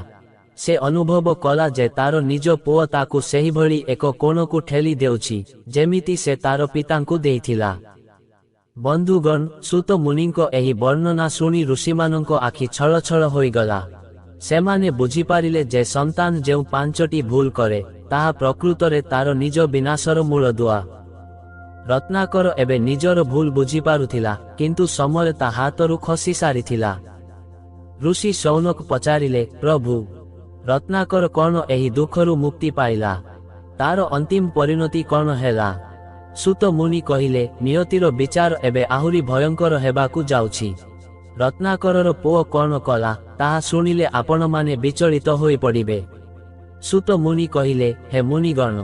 ସେ ଅନୁଭବ କଲା ଯେ ତାର ନିଜ ପୁଅ ତାକୁ ସେହିଭଳି ଏକ କୋଣକୁ ଠେଲି ଦେଉଛି, ଯେମିତି ସେ ତାର ପିତାଙ୍କୁ ଦେଇଥିଲା। ବନ୍ଧୁଗଣ, ସୂତ ମୁନିଙ୍କ ଏହି ବର୍ଣ୍ଣନା ଶୁଣି ଋଷିମାନଙ୍କ ଆଖି ଛଳଛଳ ହୋଇଗଲା। ସେମାନେ ବୁଝିପାରିଲେ ଯେ ସନ୍ତାନ ଯେଉଁ 5ଟି ଭୁଲ କରେ, ତାହା ପ୍ରକୃତରେ ତାର ନିଜ ବିନାଶର ମୂଳଦୁଆ। ରତ୍ନାକର ଏବେ ନିଜର ଭୁଲ ବୁଝିପାରୁଥିଲା, କିନ୍ତୁ ସମୟ ତା ହାତରୁ ଖସି ସାରିଥିଲା। ଋଷି ଶୌନକ ପଚାରିଲେ, ପ୍ରଭୁ, ରତ୍ନାକର କ'ଣ ଏହି ଦୁଃଖରୁ ମୁକ୍ତି ପାଇଲା? ତାର ଅନ୍ତିମ ପରିଣତି କ'ଣ ହେଲା? ସୂତ ମୁନି କହିଲେ, ନିୟତିର ବିଚାର ଏବେ ଆହୁରି ଭୟଙ୍କର ହେବାକୁ ଯାଉଛି। ରତ୍ନାକରର ପୁଅ କ'ଣ କଲା, ତାହା ଶୁଣିଲେ ଆପଣମାନେ ବିଚଳିତ ହୋଇପଡ଼ିବେ। ସୂତ ମୁନି କହିଲେ, ହେ ମୁନିଗଣ,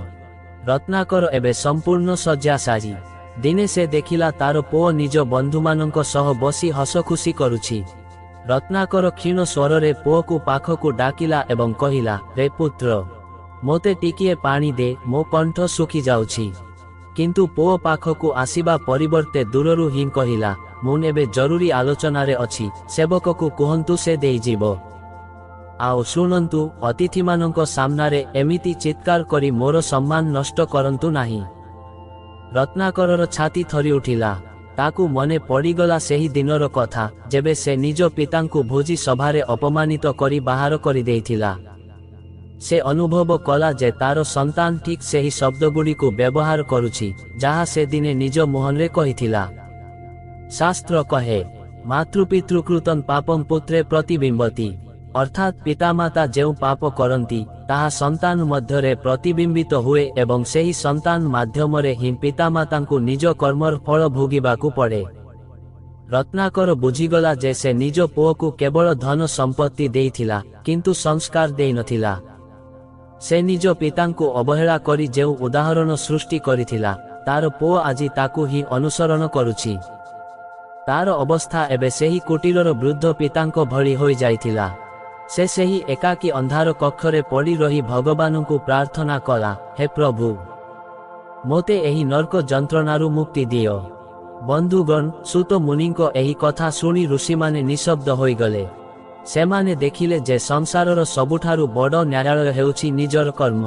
ରତ୍ନାକର ଏବେ ସମ୍ପୂର୍ଣ୍ଣ ଶଯ୍ୟାଶାୟୀ। ଦିନେ ସେ ଦେଖିଲା ତାର ପୁଅ ନିଜ ବନ୍ଧୁମାନଙ୍କ ସହ ବସି ହସଖୁସି କରୁଛି। ରତ୍ନାକର କ୍ଷୀଣ ସ୍ୱରରେ ପୁଅକୁ ପାଖକୁ ଡାକିଲା ଏବଂ କହିଲା, ରେ ପୁତ୍ର, ମୋତେ ଟିକିଏ ପାଣି ଦେ, ମୋ କଣ୍ଠ ଶୁଖି ଯାଉଛି। କିନ୍ତୁ ପୁଅ ପାଖକୁ ଆସିବା ପରିବର୍ତ୍ତେ ଦୂରରୁ ହିଁ କହିଲା, ମୁଁ ଏବେ ଜରୁରୀ ଆଲୋଚନାରେ ଅଛି, ସେବକକୁ କୁହନ୍ତୁ ସେ ଦେଇଯିବ। ଆଉ ଶୁଣନ୍ତୁ, ଅତିଥିମାନଙ୍କ ସାମ୍ନାରେ ଏମିତି ଚିତ୍କାର କରି ମୋର ସମ୍ମାନ ନଷ୍ଟ କରନ୍ତୁ ନାହିଁ। ରତ୍ନାକରର ଛାତି ଥରି ଉଠିଲା। ତାକୁ ମନେ ପଡ଼ିଗଲା ସେହି ଦିନର କଥା, ଯେବେ ସେ ନିଜ ପିତାଙ୍କୁ ଭୋଜି ସଭାରେ ଅପମାନିତ କରି ବାହାର କରିଦେଇଥିଲା। ସେ ଅନୁଭବ କଲା ଯେ ତାର ସନ୍ତାନ ଠିକ୍ ସେହି ଶବ୍ଦଗୁଡ଼ିକୁ ବ୍ୟବହାର କରୁଛି, ଯାହା ସେ ଦିନେ ନିଜ ମୁହଁରେ କହିଥିଲା। ଶାସ୍ତ୍ର କହେ, ମାତୃପିତୃକୃତଂ ପାପଂ ପୁତ୍ରେ ପ୍ରତିବିମ୍ବତି। ଅର୍ଥାତ୍ ପିତାମାତା ଯେଉଁ ପାପ କରନ୍ତି, ତାହା ସନ୍ତାନ ମଧ୍ୟରେ ପ୍ରତିବିମ୍ବିତ ହୁଏ ଏବଂ ସେହି ସନ୍ତାନ ମାଧ୍ୟମରେ ହିଁ ପିତାମାତାଙ୍କୁ ନିଜ କର୍ମର ଫଳ ଭୋଗିବାକୁ ପଡ଼େ। ରତ୍ନାକର ବୁଝିଗଲା ଯେ ସେ ନିଜ ପୁଅକୁ କେବଳ ଧନ ସମ୍ପତ୍ତି ଦେଇଥିଲା, କିନ୍ତୁ ସଂସ୍କାର ଦେଇନଥିଲା। ସେ ନିଜ ପିତାଙ୍କୁ ଅବହେଳା କରି ଯେଉଁ ଉଦାହରଣ ସୃଷ୍ଟି କରିଥିଲା, ତାର ପୁଅ ଆଜି ତାକୁ ହିଁ ଅନୁସରଣ କରୁଛି। ତାର ଅବସ୍ଥା ଏବେ ସେହି କୁଟୀରର ବୃଦ୍ଧ ପିତାଙ୍କ ଭଳି ହୋଇଯାଇଥିଲା। ସେ ସେହି ଏକାକୀ ଅନ୍ଧାର କକ୍ଷରେ ପଡ଼ି ରହି ଭଗବାନଙ୍କୁ ପ୍ରାର୍ଥନା କଲା, ହେ ପ୍ରଭୁ, ମୋତେ ଏହି ନର୍କ ଯନ୍ତ୍ରଣାରୁ ମୁକ୍ତି ଦିଅ। ବନ୍ଧୁଗଣ, ସୂତ ମୁନିଙ୍କ ଏହି କଥା ଶୁଣି ଋଷିମାନେ ନିଶବ୍ଦ ହୋଇଗଲେ। ସେମାନେ ଦେଖିଲେ ଯେ ସଂସାରର ସବୁଠାରୁ ବଡ଼ ନ୍ୟାୟାଳୟ ହେଉଛି ନିଜର କର୍ମ।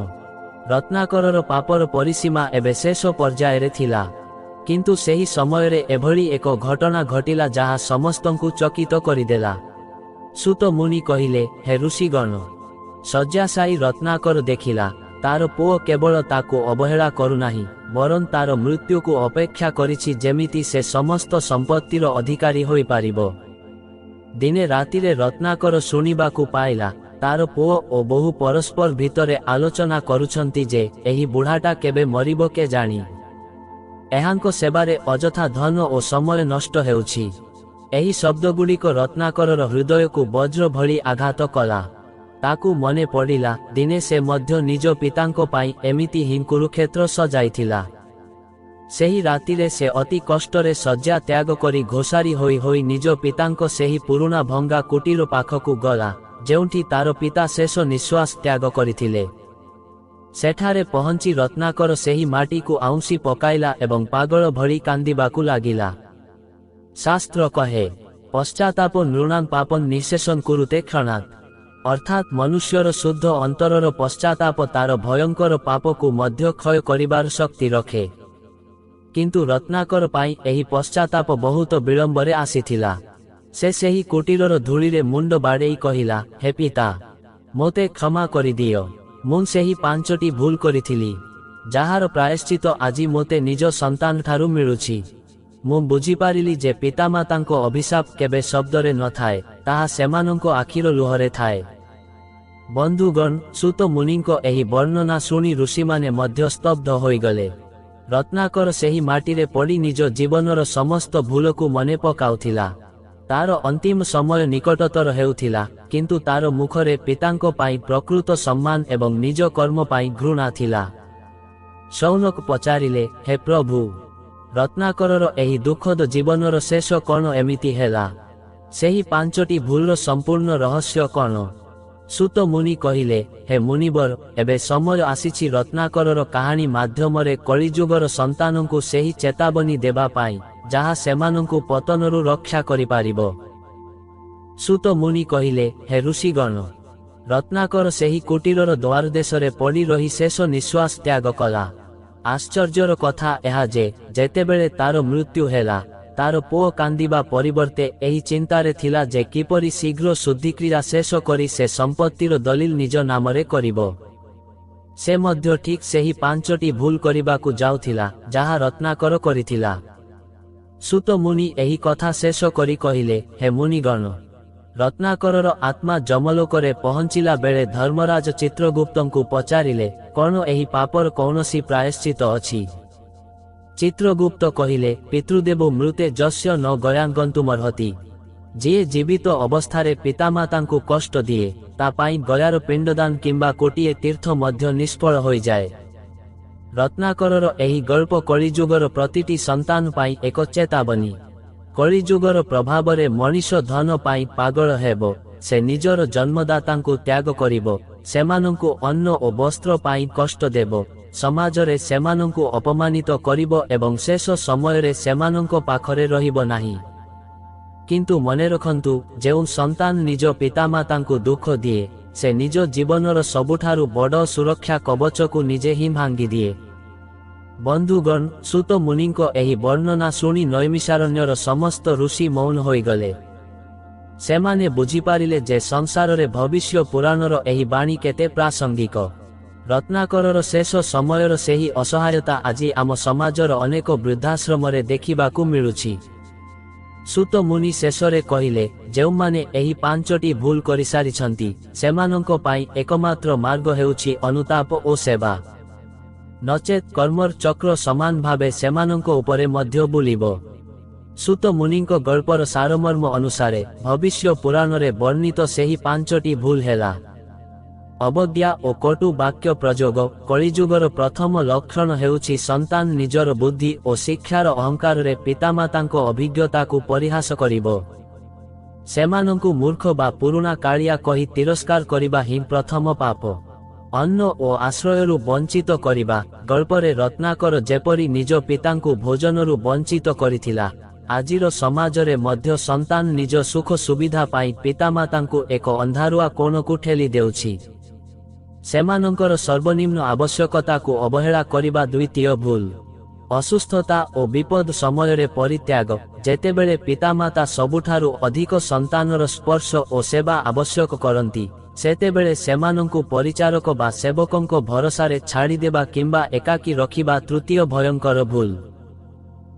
ରତ୍ନାକରର ପାପର ପରିସୀମା ଏବେ ଶେଷ ପର୍ଯ୍ୟାୟରେ ଥିଲା। କିନ୍ତୁ ସେହି ସମୟରେ ଏଭଳି ଏକ ଘଟଣା ଘଟିଲା ଯାହା ସମସ୍ତଙ୍କୁ ଚକିତ କରିଦେଲା। ସୂତ ମୁନି କହିଲେ, ହେ ଋଷିଗଣ, ଶଯ୍ୟାଶାୟୀ ରତ୍ନାକର ଦେଖିଲା ତାର ପୁଅ କେବଳ ତାକୁ ଅବହେଳା କରୁନାହିଁ, ବରଂ ତାର ମୃତ୍ୟୁକୁ ଅପେକ୍ଷା କରିଛି ଯେମିତି ସେ ସମସ୍ତ ସମ୍ପତ୍ତିର ଅଧିକାରୀ ହୋଇପାରିବ। ଦିନେ ରାତିରେ ରତ୍ନାକର ଶୁଣିବାକୁ ପାଇଲା ତାର ପୁଅ ଓ ବୋହୂ ପରସ୍ପର ଭିତରେ ଆଲୋଚନା କରୁଛନ୍ତି ଯେ ଏହି ବୁଢ଼ାଟା କେବେ ମରିବ କେଜାଣି। ଏହାଙ୍କ ସେବାରେ ଅଯଥା ଧନ ଓ ସମୟ ନଷ୍ଟ ହେଉଛି। ଏହି ଶବ୍ଦଗୁଡ଼ିକ ରତ୍ନାକରର ହୃଦୟକୁ ବଜ୍ର ଭଳି ଆଘାତ କଲା। ତାକୁ ମନେ ପଡ଼ିଲା ଦିନେ ସେ ମଧ୍ୟ ନିଜ ପିତାଙ୍କ ପାଇଁ ଏମିତି ହିଁ କୁରୁକ୍ଷେତ୍ର ସଜାଇଥିଲା। ସେହି ରାତିରେ ସେ ଅତି କଷ୍ଟରେ ଶଯ୍ୟା ତ୍ୟାଗ କରି ଘୋଷାରି ହୋଇ ହୋଇ ନିଜ ପିତାଙ୍କ ସେହି ପୁରୁଣା ଭଙ୍ଗା କୁଟୀର ପାଖକୁ ଗଲା ଯେଉଁଠି ତାର ପିତା ଶେଷ ନିଶ୍ୱାସ ତ୍ୟାଗ କରିଥିଲେ। ସେଠାରେ ପହଞ୍ଚି ରତ୍ନାକର ସେହି ମାଟିକୁ ଆଉଁସି ପକାଇଲା ଏବଂ ପାଗଳ ଭଳି କାନ୍ଦିବାକୁ ଲାଗିଲା। ଶାସ୍ତ୍ର କହେ, ପଶ୍ଚାତାପ ନୃଣାଂ ପାପଂ ନିଃଶେଷଂ କୁରୁତେ କ୍ଷଣାତ୍, ଅର୍ଥାତ୍ ମନୁଷ୍ୟର ଶୁଦ୍ଧ ଅନ୍ତରର ପଶ୍ଚାତାପ ତାର ଭୟଙ୍କର ପାପକୁ ମଧ୍ୟ କ୍ଷୟ କରିବାର ଶକ୍ତି ରଖେ। କିନ୍ତୁ ରତ୍ନାକର ପାଇଁ ଏହି ପଶ୍ଚାତାପ ବହୁତ ବିଳମ୍ବରେ ଆସିଥିଲା। ସେ ସେହି କୁଟୀରର ଧୂଳିରେ ମୁଣ୍ଡ ବାଡ଼େଇ କହିଲା, ହେ ପିତା, ମୋତେ କ୍ଷମା କରିଦିଅ। ମୁଁ ସେହି 5ଟି ଭୁଲ କରିଥିଲି ଯାହାର ପ୍ରାୟଶ୍ଚିତ ଆଜି ମୋତେ ନିଜ ସନ୍ତାନଠାରୁ ମିଳୁଛି। ମୁଁ ବୁଝିପାରିଲି ଯେ ପିତାମାତାଙ୍କ ଅଭିଶାପ କେବେ ଶବ୍ଦରେ ନଥାଏ, ତାହା ସେମାନଙ୍କ ଆଖିର ଲୁହରେ ଥାଏ। ବନ୍ଧୁଗଣ, ସୂତ ମୁନିଙ୍କ ଏହି ବର୍ଣ୍ଣନା ଶୁଣି ଋଷିମାନେ ମଧ୍ୟ ସ୍ତବ୍ଧ ହୋଇଗଲେ। ରତ୍ନାକର ସେହି ମାଟିରେ ପଡ଼ି ନିଜ ଜୀବନର ସମସ୍ତ ଭୁଲକୁ ମନେ ପକାଉଥିଲା। ତାର ଅନ୍ତିମ ସମୟ ନିକଟତର ହେଉଥିଲା, କିନ୍ତୁ ତାର ମୁଖରେ ପିତାଙ୍କ ପାଇଁ ପ୍ରକୃତ ସମ୍ମାନ ଏବଂ ନିଜ କର୍ମ ପାଇଁ ଘୃଣା ଥିଲା। ଶୌନକ ପଚାରିଲେ, ହେ ପ୍ରଭୁ, ରତ୍ନାକରର ଏହି ଦୁଃଖଦ ଜୀବନର ଶେଷ କ'ଣ ଏମିତି ହେଲା? ସେହି 5ଟି ଭୁଲର ସମ୍ପୂର୍ଣ୍ଣ ରହସ୍ୟ କ'ଣ? ସୂତ ମୁନି କହିଲେ, ହେ ମୁନିବର, ଏବେ ସମୟ ଆସିଛି ରତ୍ନାକରର କାହାଣୀ ମାଧ୍ୟମରେ କଳିଯୁଗର ସନ୍ତାନଙ୍କୁ ସେହି ଚେତାବନୀ ଦେବା ପାଇଁ ଯାହା ସେମାନଙ୍କୁ ପତନରୁ ରକ୍ଷା କରିପାରିବ। ସୂତ ମୁନି କହିଲେ, ହେ ଋଷିଗଣ, ରତ୍ନାକର ସେହି କୁଟୀରର ଦ୍ୱାରଦେଶରେ ପଡ଼ି ରହି ଶେଷ ନିଶ୍ୱାସ ତ୍ୟାଗ କଲା। ଆଶ୍ଚର୍ଯ୍ୟର କଥା ଏହା ଯେ ଯେତେବେଳେ ତାର ମୃତ୍ୟୁ ହେଲା ତାର ପୁଅ କାନ୍ଦିବା ପରିବର୍ତ୍ତେ ଏହି ଚିନ୍ତାରେ ଥିଲା ଯେ କିପରି ଶୀଘ୍ର ଶୁଦ୍ଧିକ୍ରିୟା ଶେଷ କରି ସେ ସମ୍ପତ୍ତିର ଦଲିଲ ନିଜ ନାମରେ କରିବ। ସେ ମଧ୍ୟ ଠିକ୍ ସେହି 5ଟି ଭୁଲ କରିବାକୁ ଯାଉଥିଲା ଯାହା ରତ୍ନାକର କରିଥିଲା। ସୂତ ମୁନି ଏହି କଥା ଶେଷ କରି କହିଲେ, ହେ ମୁନିଗଣ, ରତ୍ନାକରର ଆତ୍ମା ଯମଲୋକରେ ପହଞ୍ଚିଲା ବେଳେ ଧର୍ମରାଜ ଚିତ୍ରଗୁପ୍ତଙ୍କୁ ପଚାରିଲେ, କ'ଣ ଏହି ପାପର କୌଣସି ପ୍ରାୟଶ୍ଚିତ ଅଛି? ଚିତ୍ରଗୁପ୍ତ କହିଲେ, ପିତୃଦେବ ମୃତେ ଯସ୍ୟ ନ ଗୟାଙ୍ଗନ୍ତୁମର୍ହତି, ଯିଏ ଜୀବିତ ଅବସ୍ଥାରେ ପିତାମାତାଙ୍କୁ କଷ୍ଟ ଦିଏ ତା ପାଇଁ ଗୟାର ପିଣ୍ଡଦାନ କିମ୍ବା କୋଟିଏ ତୀର୍ଥ ମଧ୍ୟ ନିଷ୍ଫଳ ହୋଇଯାଏ। ରତ୍ନାକରର ଏହି ଗଳ୍ପ କଳିଯୁଗର ପ୍ରତିଟି ସନ୍ତାନ ପାଇଁ ଏକ ଚେତାବନୀ। କଳିଯୁଗର ପ୍ରଭାବରେ ମଣିଷ ଧନ ପାଇଁ ପାଗଳ ହେବ, ସେ ନିଜର ଜନ୍ମଦାତାଙ୍କୁ ତ୍ୟାଗ କରିବ, ସେମାନଙ୍କୁ ଅନ୍ନ ଓ ବସ୍ତ୍ର ପାଇଁ କଷ୍ଟ ଦେବ, ସମାଜରେ ସେମାନଙ୍କୁ ଅପମାନିତ କରିବ ଏବଂ ଶେଷ ସମୟରେ ସେମାନଙ୍କ ପାଖରେ ରହିବ ନାହିଁ। କିନ୍ତୁ ମନେ ରଖନ୍ତୁ, ଯେଉଁ ସନ୍ତାନ ନିଜ ପିତାମାତାଙ୍କୁ ଦୁଃଖ ଦିଏ ସେ ନିଜ ଜୀବନର ସବୁଠାରୁ ବଡ଼ ସୁରକ୍ଷା କବଚକୁ ନିଜେ ହିଁ ଭାଙ୍ଗିଦିଏ। ବନ୍ଧୁଗଣ, ସୂତ ମୁନିଙ୍କ ଏହି ବର୍ଣ୍ଣନା ଶୁଣି ନୈମିଷାରଣ୍ୟର ସମସ୍ତ ଋଷି ମୌନ ହୋଇଗଲେ। ସେମାନେ ବୁଝିପାରିଲେ ଯେ ସଂସାରରେ ଭବିଷ୍ୟ ପୁରାଣର ଏହି ବାଣୀ କେତେ ପ୍ରାସଙ୍ଗିକ। ରତ୍ନାକରର ଶେଷ ସମୟର ସେହି ଅସହାୟତା ଆଜି ଆମ ସମାଜର ଅନେକ ବୃଦ୍ଧାଶ୍ରମରେ ଦେଖିବାକୁ ମିଳୁଛି। ସୂତ ମୁନି ଶେଷରେ କହିଲେ, ଯେଉଁମାନେ ଏହି 5ଟି ଭୁଲ କରିସାରିଛନ୍ତି ସେମାନଙ୍କ ପାଇଁ ଏକମାତ୍ର ମାର୍ଗ ହେଉଛି ଅନୁତାପ ଓ ସେବା, ନଚେତ୍ କର୍ମର ଚକ୍ର ସମାନ ଭାବେ ସେମାନଙ୍କ ଉପରେ ମଧ୍ୟ ବୁଲିବ। ସୂତ ମୁନିଙ୍କ ଗଳ୍ପର ସାରମର୍ମ ଅନୁସାରେ ଭବିଷ୍ୟ ପୁରାଣରେ ବର୍ଣ୍ଣିତ ସେହି 5ଟି ଭୁଲ ହେଲା ଅବଜ୍ଞା ଓ କଟୁ ବାକ୍ୟ ପ୍ରଯୋଗ। କଳିଯୁଗର ପ୍ରଥମ ଲକ୍ଷଣ ହେଉଛି ସନ୍ତାନ ନିଜର ବୁଦ୍ଧି ଓ ଶିକ୍ଷାର ଅହଙ୍କାରରେ ପିତାମାତାଙ୍କ ଅଭିଜ୍ଞତାକୁ ପରିହାସ କରିବ। ସେମାନଙ୍କୁ ମୂର୍ଖ ବା ପୁରୁଣା କାଳିଆ କହି ତିରସ୍କାର କରିବା ହିଁ ପ୍ରଥମ ପାପ। ଅନ୍ନ ଓ ଆଶ୍ରୟରୁ ବଞ୍ଚିତ କରିବା। ଗଳ୍ପରେ ରତ୍ନାକର ଯେପରି ନିଜ ପିତାଙ୍କୁ ଭୋଜନରୁ ବଞ୍ଚିତ କରିଥିଲା ଆଜିର ସମାଜରେ ମଧ୍ୟ ସନ୍ତାନ ନିଜ ସୁଖ ସୁବିଧା ପାଇଁ ପିତାମାତାଙ୍କୁ ଏକ ଅନ୍ଧାରୁଆ କୋଣକୁ ଠେଲି ଦେଉଛି। ସେମାନଙ୍କର ସର୍ବନିମ୍ନ ଆବଶ୍ୟକତାକୁ ଅବହେଳା କରିବା ଦ୍ୱିତୀୟ ଭୁଲ। ଅସୁସ୍ଥତା ଓ ବିପଦ ସମୟରେ ପରିତ୍ୟାଗ। ଯେତେବେଳେ ପିତାମାତା ସବୁଠାରୁ ଅଧିକ ସନ୍ତାନର ସ୍ପର୍ଶ ଓ ସେବା ଆବଶ୍ୟକ କରନ୍ତି, ସେତେବେଳେ ସେମାନଙ୍କୁ ପରିଚାରକ ବା ସେବକଙ୍କ ଭରସାରେ ଛାଡ଼ିଦେବା କିମ୍ବା ଏକାକୀ ରଖିବା ତୃତୀୟ ଭୟଙ୍କର ଭୁଲ।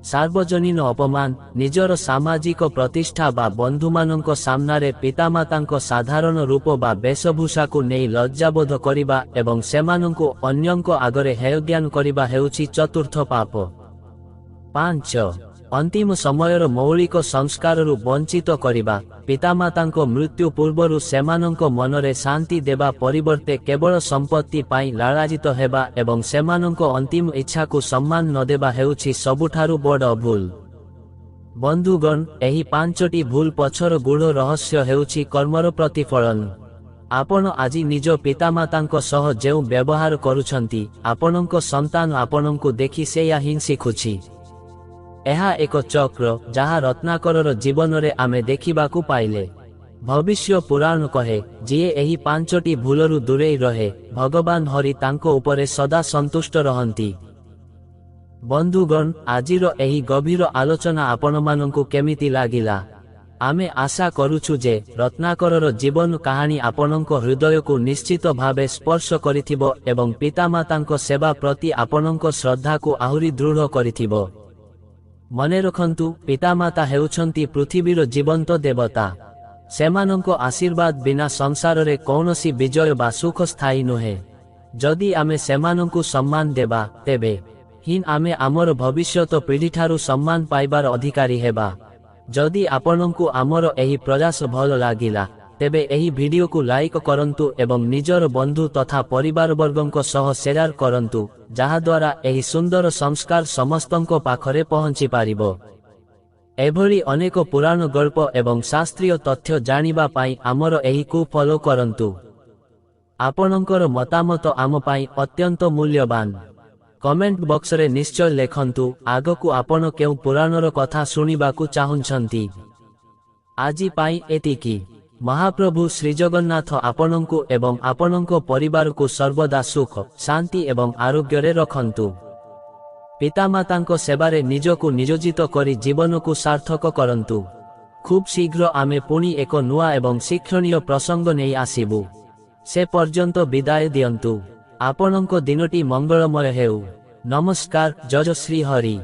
ସାର୍ବଜନୀନ ଅପମାନ। ନିଜର ସାମାଜିକ ପ୍ରତିଷ୍ଠା ବା ବନ୍ଧୁମାନଙ୍କ ସାମ୍ନାରେ ପିତାମାତାଙ୍କ ସାଧାରଣ ରୂପ ବା ବେଶଭୂଷାକୁ ନେଇ ଲଜ୍ଜାବୋଧ କରିବା ଏବଂ ସେମାନଙ୍କୁ ଅନ୍ୟଙ୍କ ଆଗରେ ହେୟଜ୍ଞାନ କରିବା ହେଉଛି ଚତୁର୍ଥ ପାପ। 5. ଅନ୍ତିମ ସମୟର ମୌଳିକ ସଂସ୍କାରରୁ ବଞ୍ଚିତ କରିବା। ପିତାମାତାଙ୍କ ମୃତ୍ୟୁ ପୂର୍ବରୁ ସେମାନଙ୍କ ମନରେ ଶାନ୍ତି ଦେବା ପରିବର୍ତ୍ତେ କେବଳ ସମ୍ପତ୍ତି ପାଇଁ ଲାଳାୟିତ ହେବା ଏବଂ ସେମାନଙ୍କ ଅନ୍ତିମ ଇଚ୍ଛାକୁ ସମ୍ମାନ ନ ଦେବା ହେଉଛି ସବୁଠାରୁ ବଡ଼ ଭୁଲ। ବନ୍ଧୁଗଣ, ଏହି 5ଟି ଭୁଲ ପଛର ଗୂଢ଼ ରହସ୍ୟ ହେଉଛି କର୍ମର ପ୍ରତିଫଳନ। ଆପଣ ଆଜି ନିଜ ପିତାମାତାଙ୍କ ସହ ଯେଉଁ ବ୍ୟବହାର କରୁଛନ୍ତି, ଆପଣଙ୍କ ସନ୍ତାନ ଆପଣଙ୍କୁ ଦେଖି ସେଇଆ ହିଁ ଶିଖୁଛି। ଏହା ଏକ ଚକ୍ର, ଯାହା ରତ୍ନାକରର ଜୀବନରେ ଆମେ ଦେଖିବାକୁ ପାଇଲେ। ଭବିଷ୍ୟ ପୁରାଣ କହେ, ଯିଏ ଏହି 5ଟି ଭୁଲରୁ ଦୂରେଇ ରହେ, ଭଗବାନ ହରି ତାଙ୍କ ଉପରେ ସଦା ସନ୍ତୁଷ୍ଟ ରହନ୍ତି। ବନ୍ଧୁଗଣ, ଆଜିର ଏହି ଗଭୀର ଆଲୋଚନା ଆପଣମାନଙ୍କୁ କେମିତି ଲାଗିଲା? ଆମେ ଆଶା କରୁଛୁ ଯେ ରତ୍ନାକରର ଜୀବନ କାହାଣୀ ଆପଣଙ୍କ ହୃଦୟକୁ ନିଶ୍ଚିତ ଭାବେ ସ୍ପର୍ଶ କରିଥିବ ଏବଂ ପିତାମାତାଙ୍କ ସେବା ପ୍ରତି ଆପଣଙ୍କ ଶ୍ରଦ୍ଧାକୁ ଆହୁରି ଦୃଢ଼ କରିଥିବ। ମନେ ରଖନ୍ତୁ, ପିତାମାତା ହେଉଛନ୍ତି ପୃଥିବୀର ଜୀବନ୍ତ ଦେବତା। ସେମାନଙ୍କ ଆଶୀର୍ବାଦ ବିନା ସଂସାରରେ କୌଣସି ବିଜୟ ବା ସୁଖ ସ୍ଥାୟୀ ନୁହେଁ। ଯଦି ଆମେ ସେମାନଙ୍କୁ ସମ୍ମାନ ଦେବା, ତେବେ ହିଁ ଆମେ ଆମର ଭବିଷ୍ୟତ ପିଢ଼ିଠାରୁ ସମ୍ମାନ ପାଇବାର ଅଧିକାରୀ ହେବା। ଯଦି ଆପଣଙ୍କୁ ଆମର ଏହି ପ୍ରୟାସ ଭଲ ଲାଗିଲା, ତେବେ ଏହି ଭିଡିଓକୁ ଲାଇକ୍ କରନ୍ତୁ ଏବଂ ନିଜର ବନ୍ଧୁ ତଥା ପରିବାରବର୍ଗଙ୍କ ସହ ସେୟାର କରନ୍ତୁ, ଯାହାଦ୍ୱାରା ଏହି ସୁନ୍ଦର ସଂସ୍କାର ସମସ୍ତଙ୍କ ପାଖରେ ପହଞ୍ଚି ପାରିବ। ଏଭଳି ଅନେକ ପୁରାଣ ଗଳ୍ପ ଏବଂ ଶାସ୍ତ୍ରୀୟ ତଥ୍ୟ ଜାଣିବା ପାଇଁ ଆମର ଏହିକୁ ଫଲୋ କରନ୍ତୁ। ଆପଣଙ୍କର ମତାମତ ଆମ ପାଇଁ ଅତ୍ୟନ୍ତ ମୂଲ୍ୟବାନ। କମେଣ୍ଟ ବକ୍ସରେ ନିଶ୍ଚୟ ଲେଖନ୍ତୁ, ଆଗକୁ ଆପଣ କେଉଁ ପୁରାଣର କଥା ଶୁଣିବାକୁ ଚାହୁଁଛନ୍ତି। ଆଜି ପାଇଁ ଏତିକି। ମହାପ୍ରଭୁ ଶ୍ରୀଜଗନ୍ନାଥ ଆପଣଙ୍କୁ ଏବଂ ଆପଣଙ୍କ ପରିବାରକୁ ସର୍ବଦା ସୁଖ, ଶାନ୍ତି ଏବଂ ଆରୋଗ୍ୟରେ ରଖନ୍ତୁ। ପିତାମାତାଙ୍କ ସେବାରେ ନିଜକୁ ନିୟୋଜିତ କରି ଜୀବନକୁ ସାର୍ଥକ କରନ୍ତୁ। ଖୁବ୍ ଶୀଘ୍ର ଆମେ ପୁଣି ଏକ ନୂଆ ଏବଂ ଶିକ୍ଷଣୀୟ ପ୍ରସଙ୍ଗ ନେଇ ଆସିବୁ। ସେ ପର୍ଯ୍ୟନ୍ତ ବିଦାୟ ଦିଅନ୍ତୁ। ଆପଣଙ୍କ ଦିନଟି ମଙ୍ଗଳମୟ ହେଉ। ନମସ୍କାର। ଜୟ ଶ୍ରୀ ହରି।